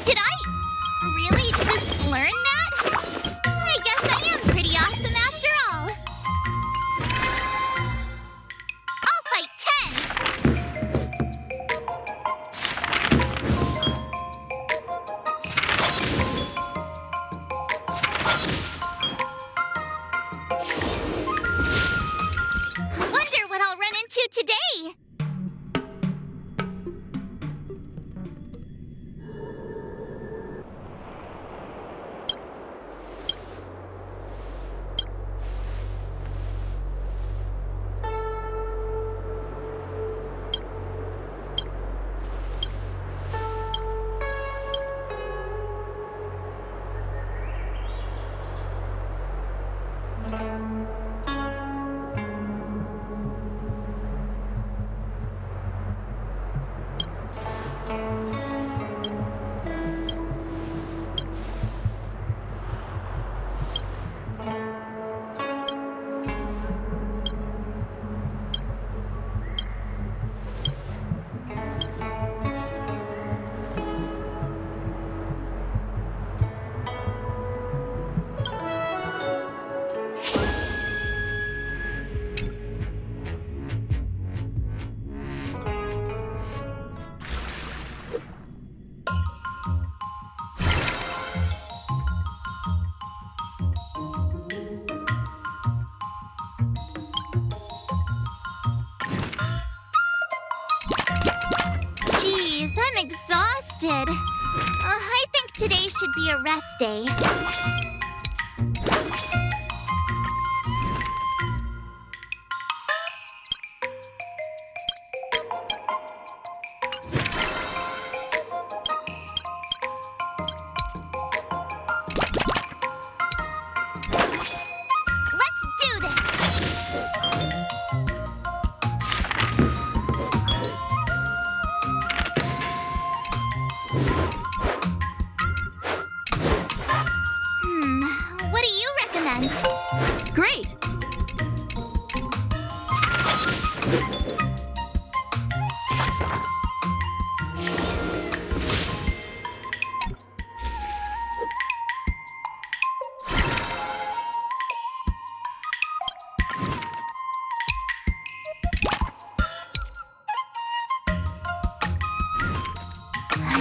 Did I really just learn that? I guess I am pretty awesome after all. I'll fight 10! Wonder what I'll run into today! I'm exhausted. I think today should be a rest day. Let's do this! What do you recommend? Great!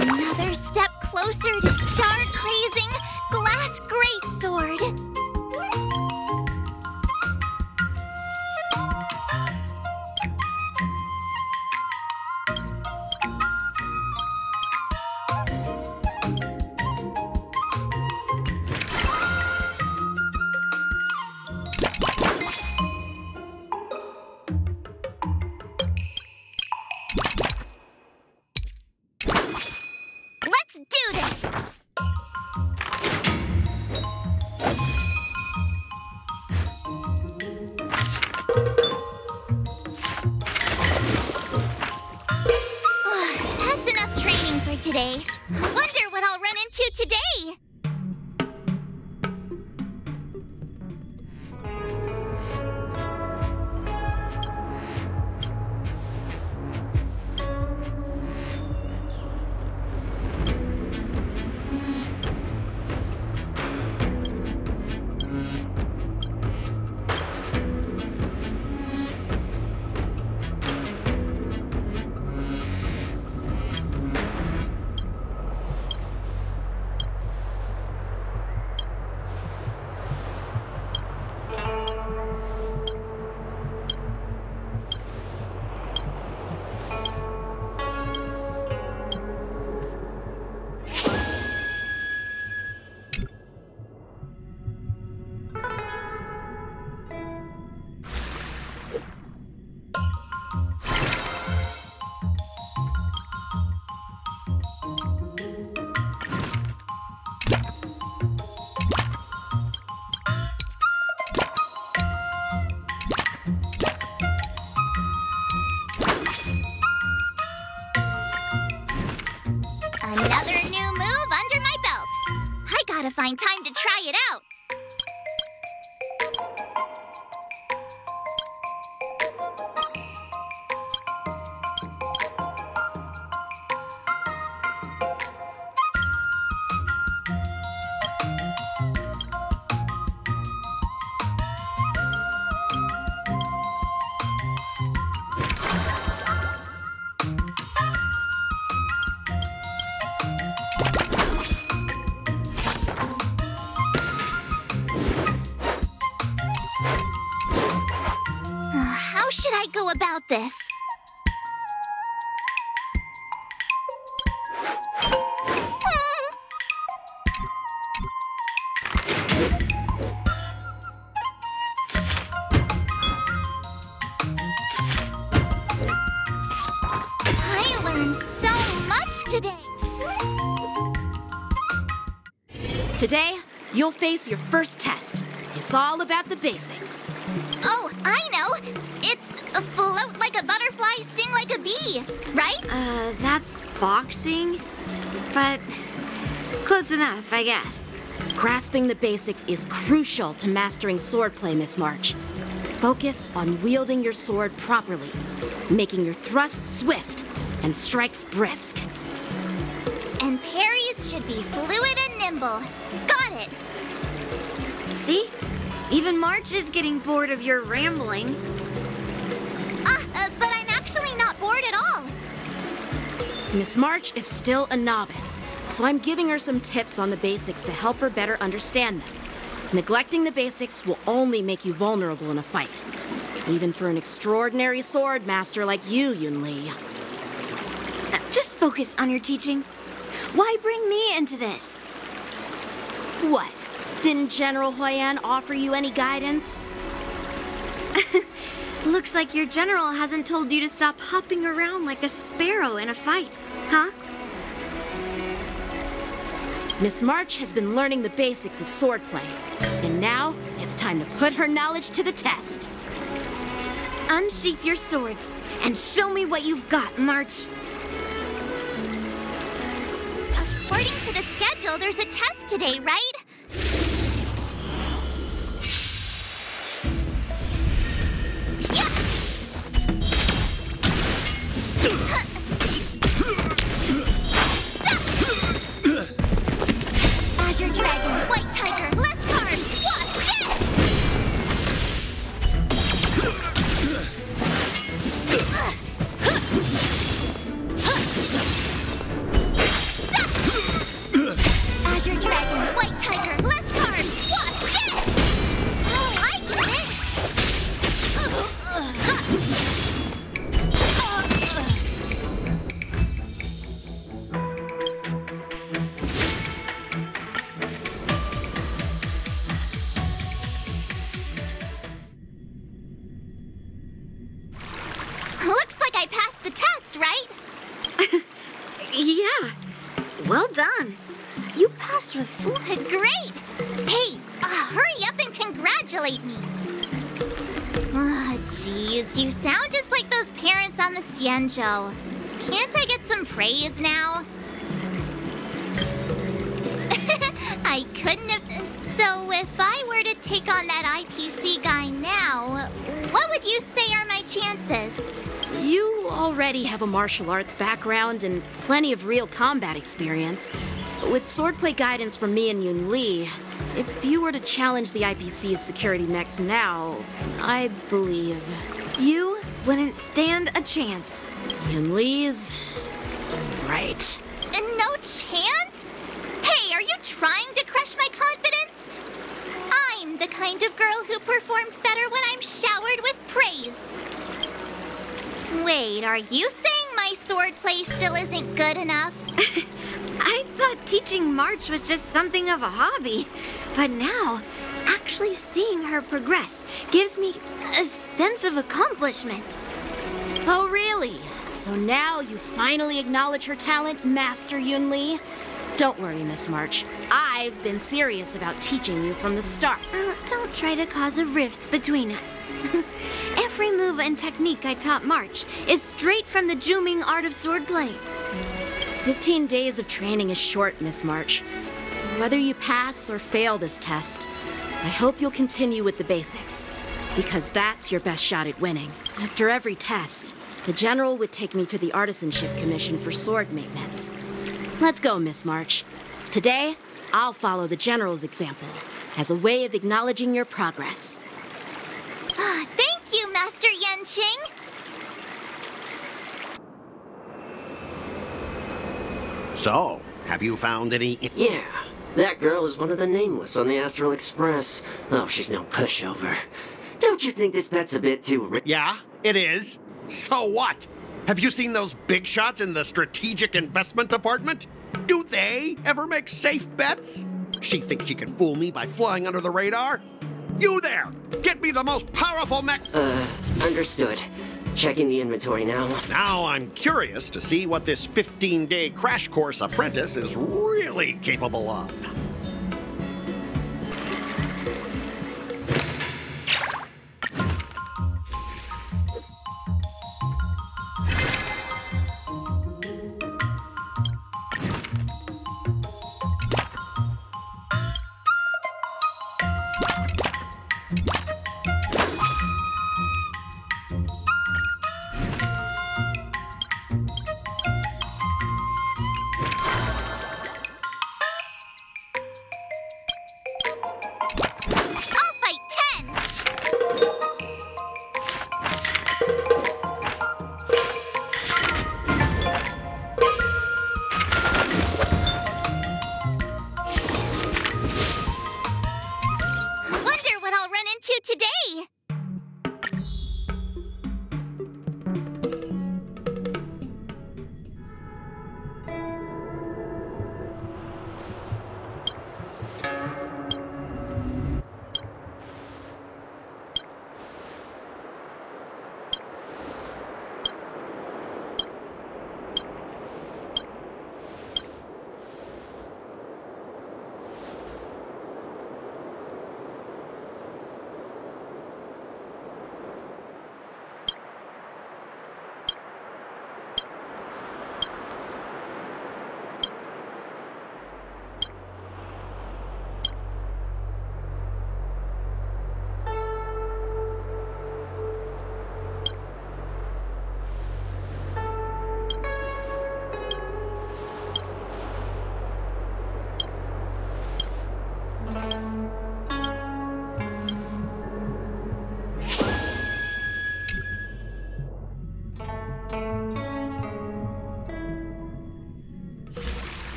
Another step closer to star-crazing glass greatsword. Let's do this! That's enough training for today. Wonder what I'll run into today! gotta find time to try it out. How should I go about this? I learned so much today. Today, you'll face your first test. It's all about the basics. Oh, I know. It's float like a butterfly, sting like a bee, right? That's boxing? But close enough, I guess. Grasping the basics is crucial to mastering swordplay, Miss March. Focus on wielding your sword properly, making your thrusts swift and strikes brisk. And parries should be fluid and nimble. Got it. See? Even March is getting bored of your rambling. But I'm actually not bored at all. Miss March is still a novice, so I'm giving her some tips on the basics to help her better understand them. Neglecting the basics will only make you vulnerable in a fight, even for an extraordinary sword master like you, Yunli. Just focus on your teaching. Why bring me into this? What? Didn't General Huayan offer you any guidance? Looks like your general hasn't told you to stop hopping around like a sparrow in a fight, huh? Miss March has been learning the basics of swordplay, and now it's time to put her knowledge to the test. Unsheath your swords and show me what you've got, March. According to the schedule, there's a test today, right? Azure Dragon, White Tiger, less cards, what's Azure Dragon, White Tiger, less cards, what's this? Oh, I get it! Looks like I passed the test, right? Yeah, well done. You passed with full head. Great! Hey, hurry up and congratulate me. Geez, you sound just like those parents on the Xianzhou. Can't I get some praise now? I couldn't have... So if I were to take on that IPC guy now, what would you say are my chances? You already have a martial arts background and plenty of real combat experience. With swordplay guidance from me and Yunli, if you were to challenge the IPC's security mechs now, I believe... You wouldn't stand a chance. Yunli's... right. No chance? Hey, are you trying to crush my confidence? I'm the kind of girl who performs better when I'm showered with praise. Wait, are you saying my swordplay still isn't good enough? I thought teaching March was just something of a hobby, but now, actually seeing her progress gives me a sense of accomplishment. Oh, really? So now you finally acknowledge her talent, Master Yunli? Don't worry, Miss March. I've been serious about teaching you from the start. Don't try to cause a rift between us. Every move and technique I taught March is straight from the Juming art of swordplay. 15 days of training is short, Miss March. Whether you pass or fail this test, I hope you'll continue with the basics, because that's your best shot at winning. After every test, the General would take me to the Artisanship Commission for sword maintenance. Let's go, Miss March. Today, I'll follow the General's example as a way of acknowledging your progress. Thank you, Master Yanqing. So, have you found any... Yeah, that girl is one of the nameless on the Astral Express. Oh, she's no pushover. Don't you think this pet's a bit too Yeah, it is. So what? Have you seen those big shots in the Strategic Investment Department? Do they ever make safe bets? She thinks she can fool me by flying under the radar? You there! Get me the most powerful mech... Understood. Checking the inventory now. Now I'm curious to see what this 15-day crash course apprentice is really capable of.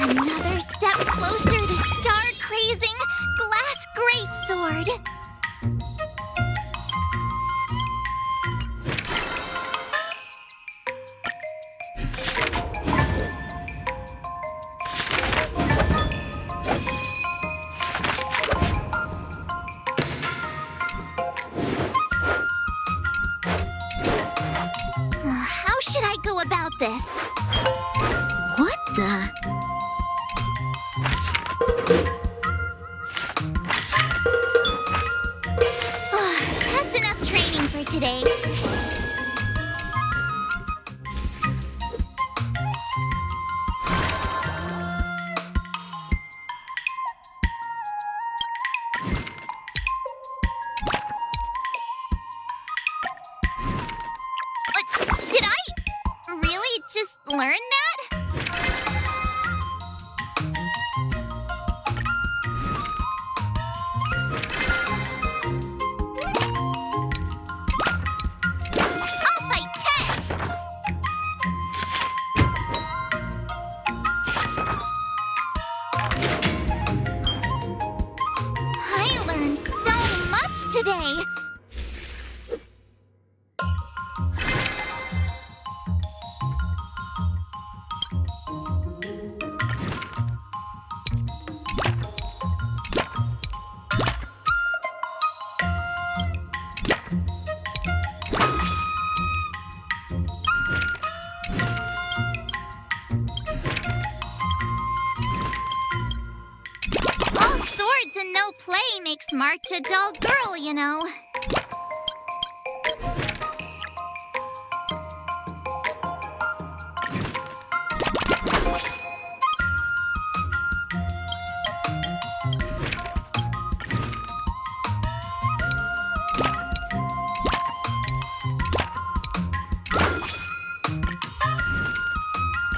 Another step closer to star-crazing glass greatsword. How should I go about this? What the? That's enough training for today. Did I really just learn that? Off by 10! I learned so much today! swords and no play makes March a dull girl, you know.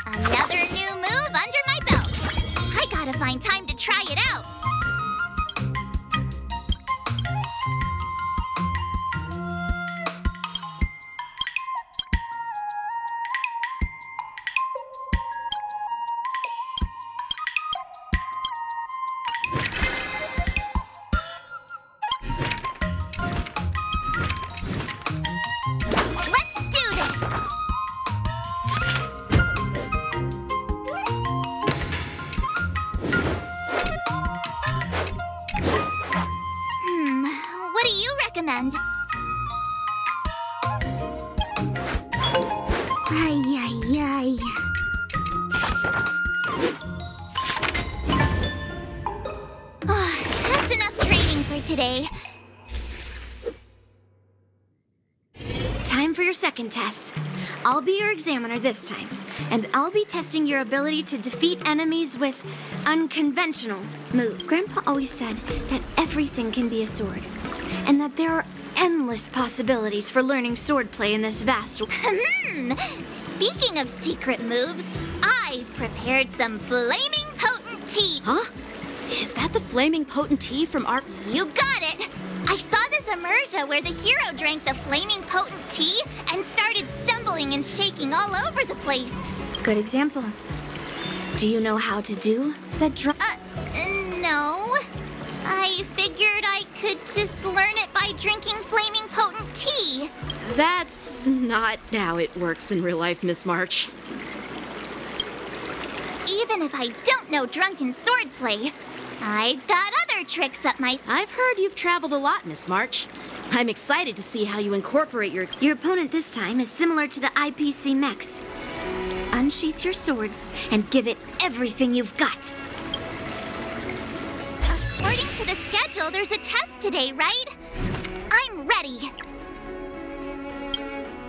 Another new move under my belt. I gotta find time to try it out. Let's do this! What do you recommend? Ay, ay, ay. That's enough training for today. Time for your second test. I'll be your examiner this time, and I'll be testing your ability to defeat enemies with unconventional moves. Grandpa always said that everything can be a sword, and that there are endless possibilities for learning swordplay in this vast world. Speaking of secret moves, I've prepared some flaming potent tea. Huh? Is that the flaming potent tea from our... You got it! I saw this immersion where the hero drank the flaming potent tea and started stumbling and shaking all over the place. Good example. Do you know how to do the No. I figured I could just learn it by drinking flaming potent tea. That's not how it works in real life, Miss March. Even if I don't know drunken swordplay, I've got other tricks up my... I've heard you've traveled a lot, Miss March. I'm excited to see how you incorporate your... Your opponent this time is similar to the IPC mechs. Unsheath your swords and give it everything you've got. According to the schedule, there's a test today, right? I'm ready.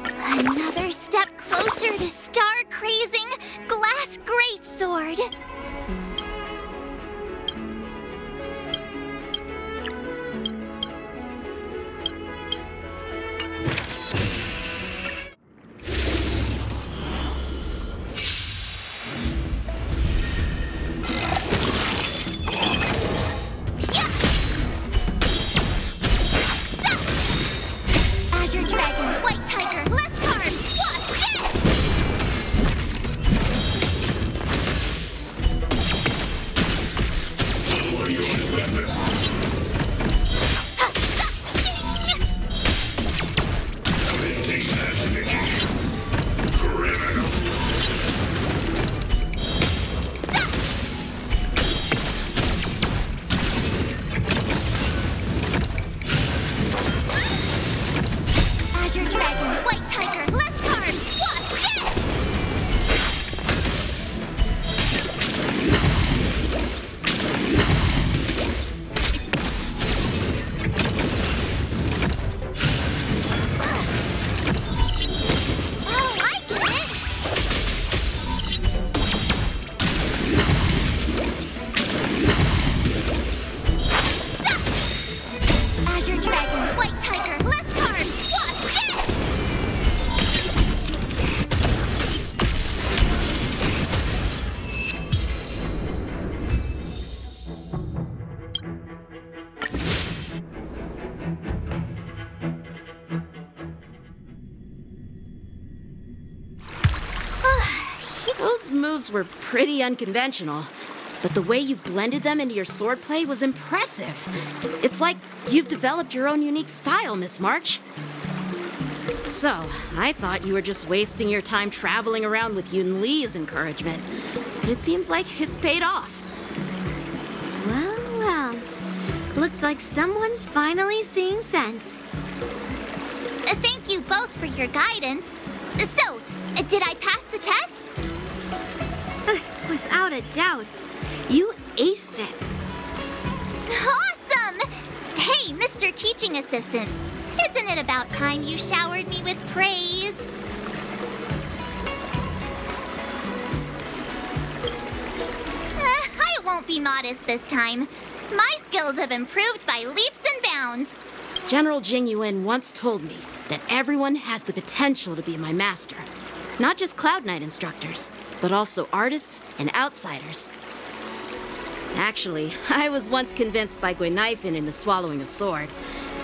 Another step closer to star-crazing glass greatsword. Azure Dragon, White Tiger, less card, watch this! Azure Dragon, White Tiger, less card, watch this! Oh, I get it! Azure Dragon, White Tiger, less card, watch this! Those moves were pretty unconventional, but the way you've blended them into your swordplay was impressive. It's like you've developed your own unique style, Miss March. So, I thought you were just wasting your time traveling around with Yun Li's encouragement, but it seems like it's paid off. Well, well. Looks like someone's finally seeing sense. Thank you both for your guidance. So, did I pass the test? Without a doubt. You aced it. your teaching assistant. Isn't it about time you showered me with praise? I won't be modest this time. My skills have improved by leaps and bounds. General Jing Yuan once told me that everyone has the potential to be my master. Not just Cloud Knight instructors, but also artists and outsiders. Actually, I was once convinced by Guinifin into swallowing a sword.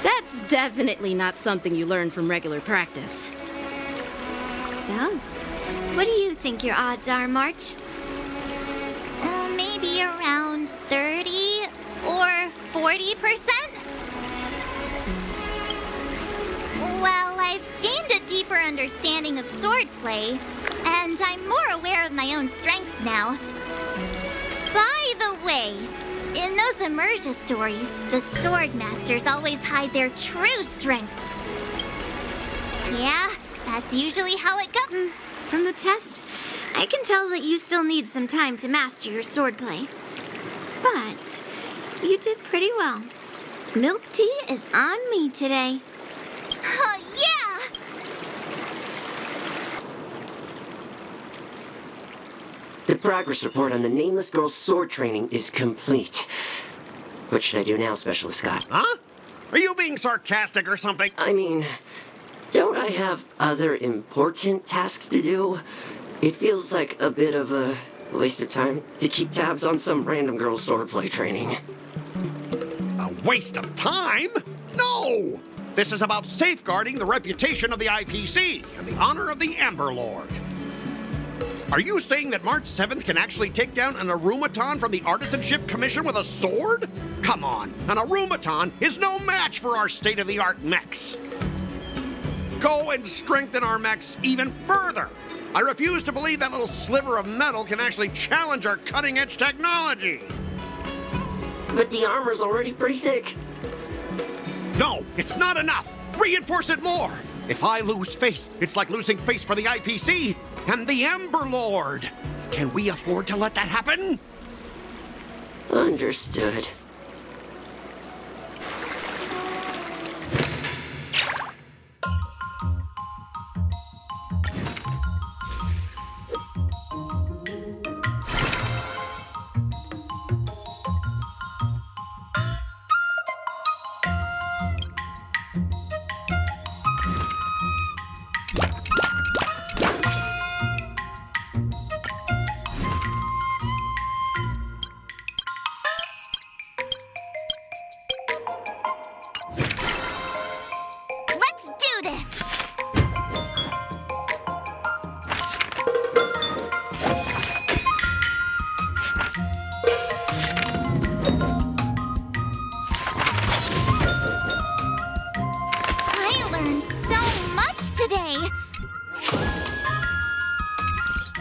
That's definitely not something you learn from regular practice. So, what do you think your odds are, March? Maybe around 30 or 40%? Well, I've gained a deeper understanding of swordplay, and I'm more aware of my own strengths now. By the way, in those Emergia stories, the sword masters always hide their true strength. Yeah, that's usually how it goes. From the test, I can tell that you still need some time to master your swordplay. But you did pretty well. Milk tea is on me today. Oh, yeah! The progress report on the nameless girl's sword training is complete. What should I do now, Specialist Scott? Huh? Are you being sarcastic or something? I mean, don't I have other important tasks to do? It feels like a bit of a waste of time to keep tabs on some random girl's swordplay training. A waste of time? No! This is about safeguarding the reputation of the IPC and the honor of the Amber Lord. Are you saying that March 7th can actually take down an Arumaton from the Artisanship Commission with a sword? Come on, an Arumaton is no match for our state-of-the-art mechs. Go and strengthen our mechs even further. I refuse to believe that little sliver of metal can actually challenge our cutting-edge technology. But the armor's already pretty thick. No, it's not enough. Reinforce it more. If I lose face, it's like losing face for the IPC and the Ember Lord. Can we afford to let that happen? Understood. Let's do this! I learned so much today!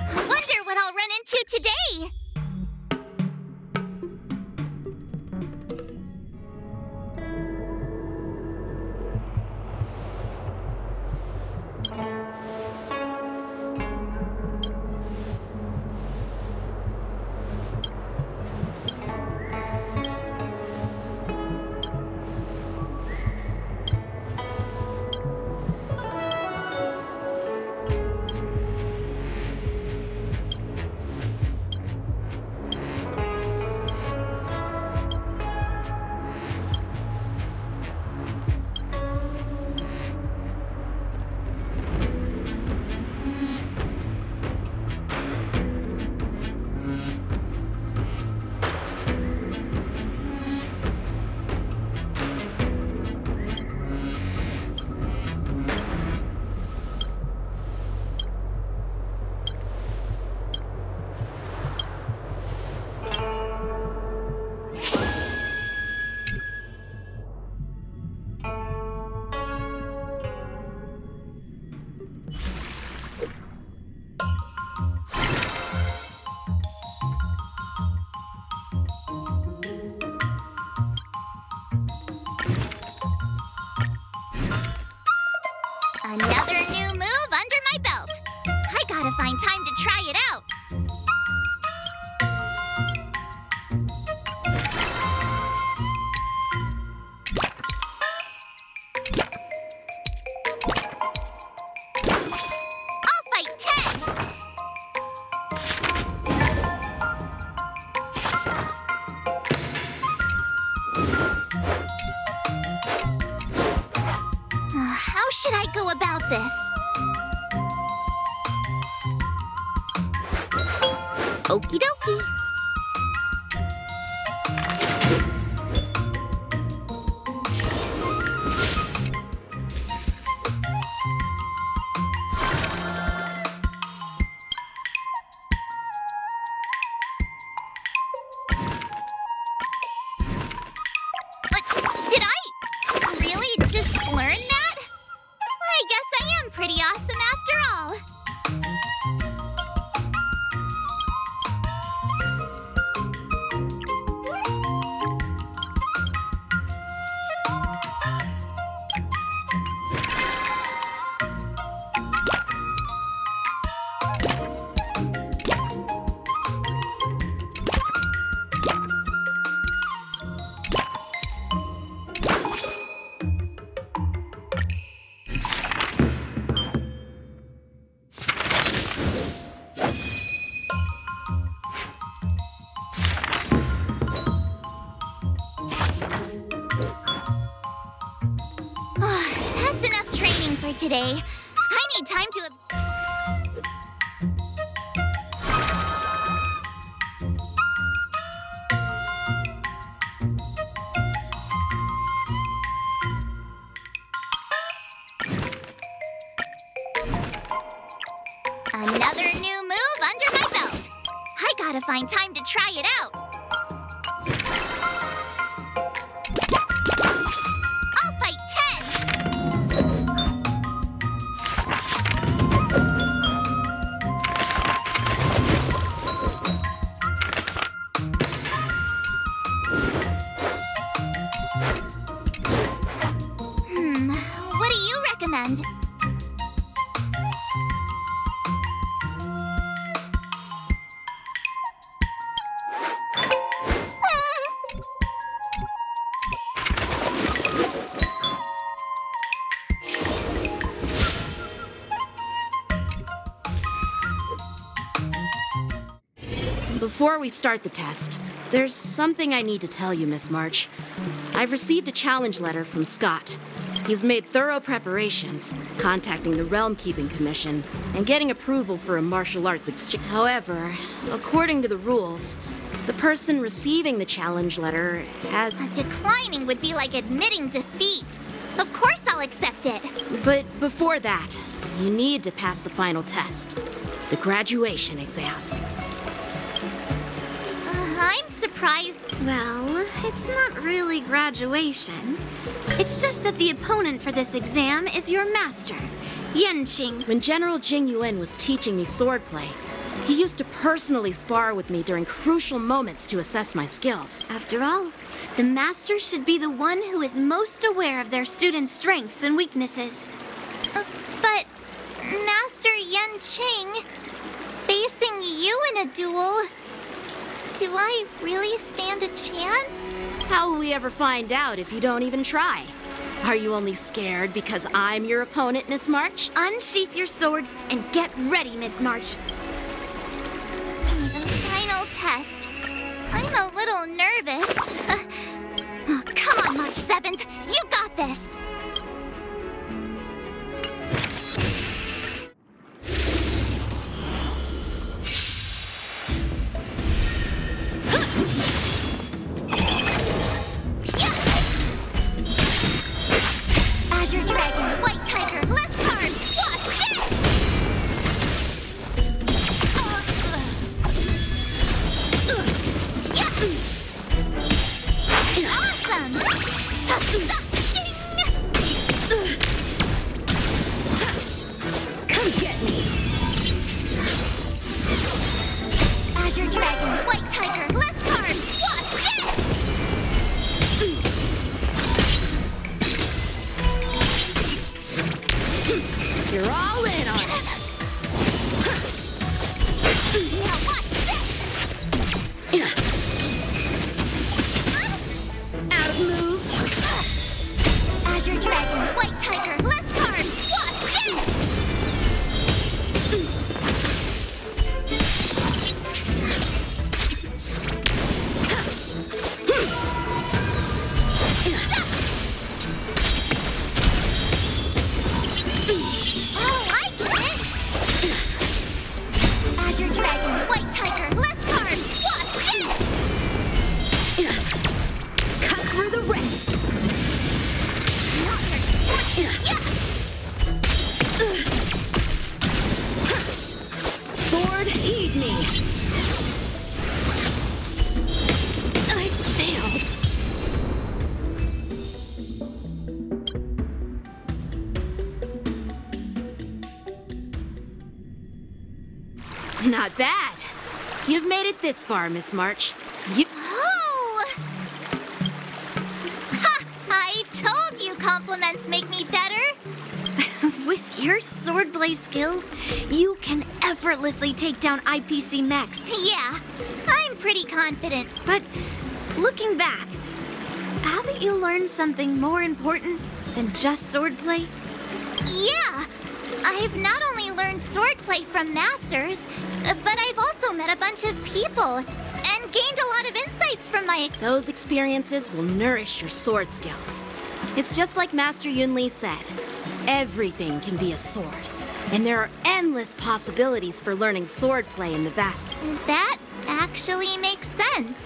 I wonder what I'll run into today! Another new move under my belt. I gotta find time to try it out. should I go about this? Okie dokie. Did I really just learn that? I guess I am pretty awesome after all. That's enough training for today. I need time to... Another new move under my belt. I gotta find time to try it out. I'll fight 10. What do you recommend? Before we start the test, there's something I need to tell you, Miss March. I've received a challenge letter from Scott. He's made thorough preparations, contacting the Realm Keeping Commission and getting approval for a martial arts exchange. However, according to the rules, the person receiving the challenge letter has... Declining would be like admitting defeat. Of course I'll accept it. But before that, you need to pass the final test, the graduation exam. I'm surprised. Well, it's not really graduation. It's just that the opponent for this exam is your master, Yenqing. When General Jing Yuan was teaching me swordplay, he used to personally spar with me during crucial moments to assess my skills. After all, the master should be the one who is most aware of their students' strengths and weaknesses. But Master Yenqing, facing you in a duel, do I really stand a chance? How will we ever find out if you don't even try? Are you only scared because I'm your opponent, Miss March? Unsheath your swords and get ready, Miss March. The final test. I'm a little nervous. Oh, come on, March 7th. You got this. Azure Dragon, White Tiger, less cards. Watch this! Awesome! Come get me! Azure Dragon, White Tiger, less cards. Watch this! You're all in on it. Now watch this! Out of moves. Sword, eat me! I failed. Not bad. You've made it this far, Miss March. Oh! Ha! I told you compliments make me better. With your swordblade skills, you can effortlessly take down IPC mechs. Yeah, I'm pretty confident. But looking back, haven't you learned something more important than just swordplay? Yeah, I've not only learned swordplay from masters, but I've also met a bunch of people and gained a lot of insights from my... Those experiences will nourish your sword skills. It's just like Master Yunli said. Everything can be a sword. And there are endless possibilities for learning swordplay in the vast... That actually makes sense.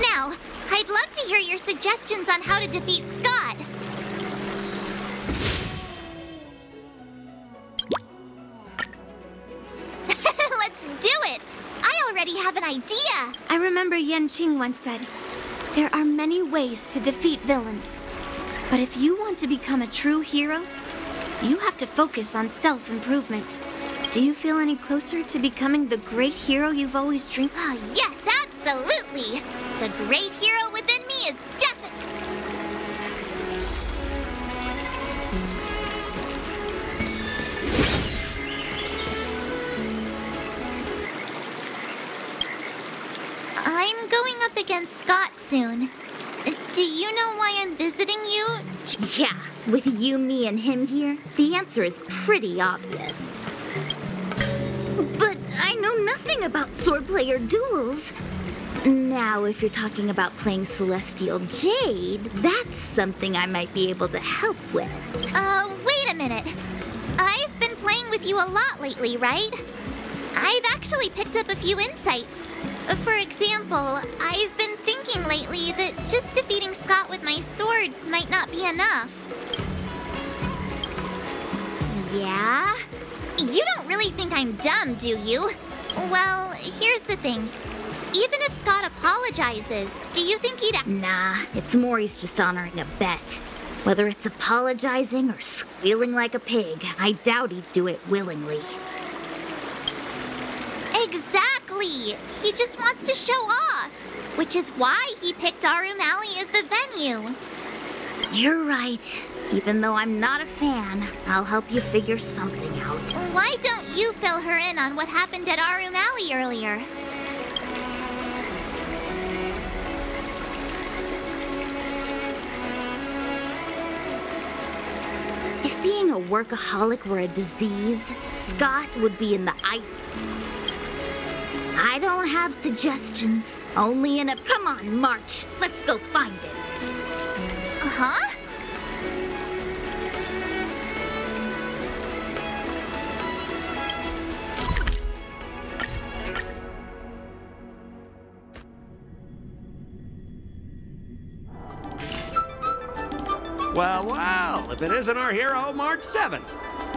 Now, I'd love to hear your suggestions on how to defeat Scott. Let's do it! I already have an idea! I remember Yan Qing once said, there are many ways to defeat villains. But if you want to become a true hero, you have to focus on self-improvement. Do you feel any closer to becoming the great hero you've always dreamed? Ah, yes, absolutely! The great hero within me is definitely... I'm going up against Scott soon. Do you know why I'm visiting you? Yeah, with you, me, and him here, the answer is pretty obvious. But I know nothing about swordplay or duels. Now, if you're talking about playing Celestial Jade, that's something I might be able to help with. Wait a minute. I've been playing with you a lot lately, right? I've actually picked up a few insights. For example, I've been thinking lately that just defeating Scott with my swords might not be enough. Yeah? You don't really think I'm dumb, do you? Well, here's the thing. Even if Scott apologizes, do you think he'd... Nah, it's more he's just honoring a bet. Whether it's apologizing or squealing like a pig, I doubt he'd do it willingly. Exactly! He just wants to show off, which is why he picked Arum Alley as the venue. You're right. Even though I'm not a fan, I'll help you figure something out. Why don't you fill her in on what happened at Arum Alley earlier? If being a workaholic were a disease, Scott would be in the I don't have suggestions, only in a... Come on, March, let's go find it. Huh? Well, well, if it isn't our hero, March 7th.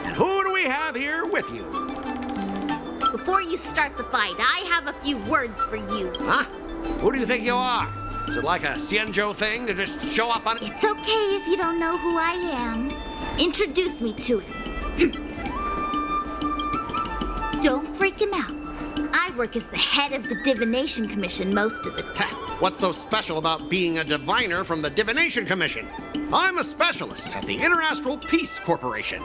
And who do we have here with you? Before you start the fight, I have a few words for you. Huh? Who do you think you are? Is it like a Xianzhou thing to just show up on... It's okay if you don't know who I am. Introduce me to him. Don't freak him out. I work as the head of the Divination Commission most of the time. What's so special about being a diviner from the Divination Commission? I'm a specialist at the Interastral Peace Corporation.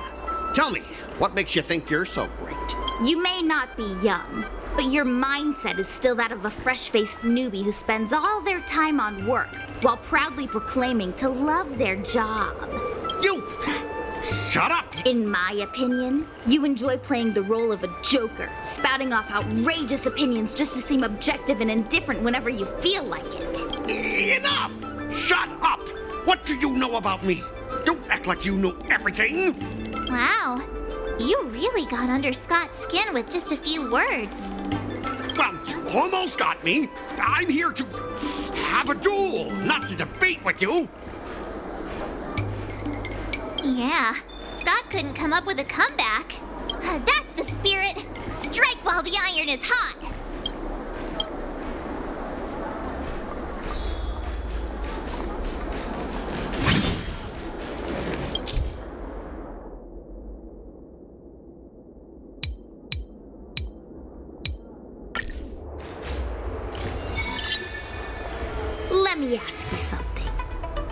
Tell me, what makes you think you're so great? You may not be young, but your mindset is still that of a fresh-faced newbie who spends all their time on work while proudly proclaiming to love their job. You! Shut up! In my opinion, you enjoy playing the role of a joker, spouting off outrageous opinions just to seem objective and indifferent whenever you feel like it. Enough! Shut up! What do you know about me? Don't act like you know everything! Wow. You really got under Scott's skin with just a few words. Well, you almost got me. I'm here to have a duel, not to debate with you. Yeah, Scott couldn't come up with a comeback. That's the spirit. Strike while the iron is hot. Let me ask you something.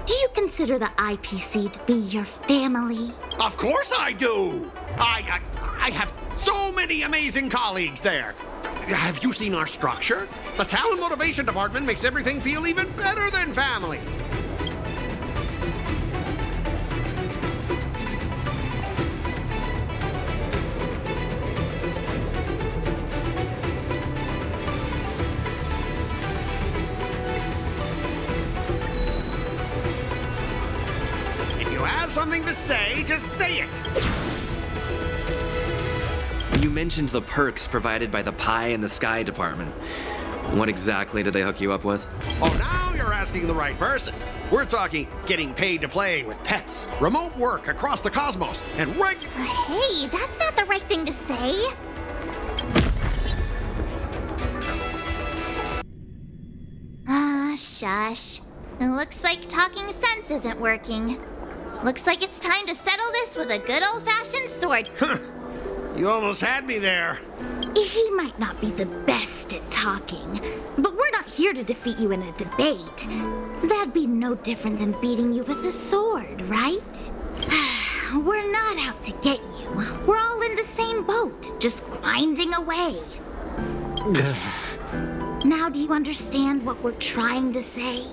Do you consider the IPC to be your family? Of course I do! I have so many amazing colleagues there. Have you seen our structure? The Talent Motivation Department makes everything feel even better than family. If you have something to say, just say it. You mentioned the perks provided by the Pie in the Sky department. What exactly did they hook you up with? Oh, now you're asking the right person. We're talking getting paid to play with pets, remote work across the cosmos, and Hey, that's not the right thing to say. Shush. It looks like talking sense isn't working. Looks like it's time to settle this with a good old-fashioned sword. You almost had me there. He might not be the best at talking, but we're not here to defeat you in a debate. That'd be no different than beating you with a sword, right? We're not out to get you. We're all in the same boat, just grinding away. Now do you understand what we're trying to say?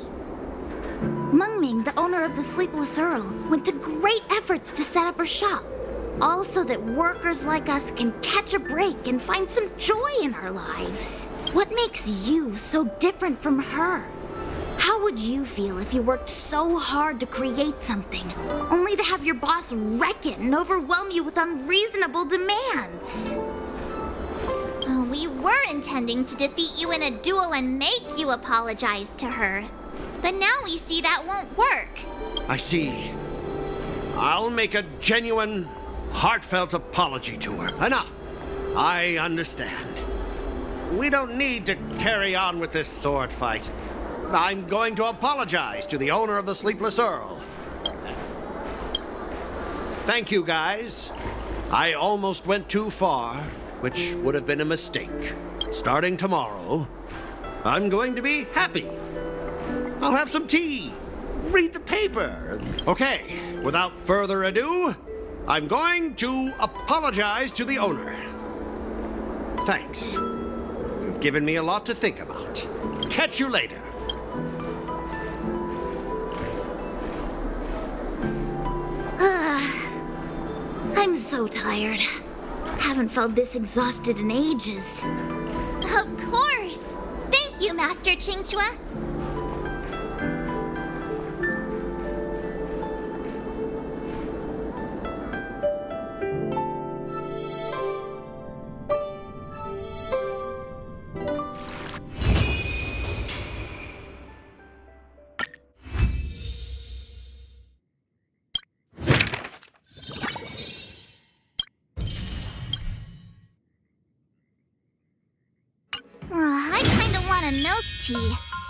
Mungming, the owner of the Sleepless Earl, went to great efforts to set up her shop. Also that workers like us can catch a break and find some joy in our lives. What makes you so different from her? How would you feel if you worked so hard to create something, only to have your boss wreck it and overwhelm you with unreasonable demands? We were intending to defeat you in a duel and make you apologize to her. But now we see that won't work. I see. I'll make a genuine, heartfelt apology to her. Enough. I understand. We don't need to carry on with this sword fight. I'm going to apologize to the owner of the Sleepless Earl. Thank you, guys. I almost went too far, which would have been a mistake. Starting tomorrow, I'm going to be happy. I'll have some tea, read the paper. Okay, without further ado, I'm going to apologize to the owner. Thanks. You've given me a lot to think about. Catch you later. I'm so tired. Haven't felt this exhausted in ages. Of course. Thank you, Master Chingchua. I kinda want a milk tea.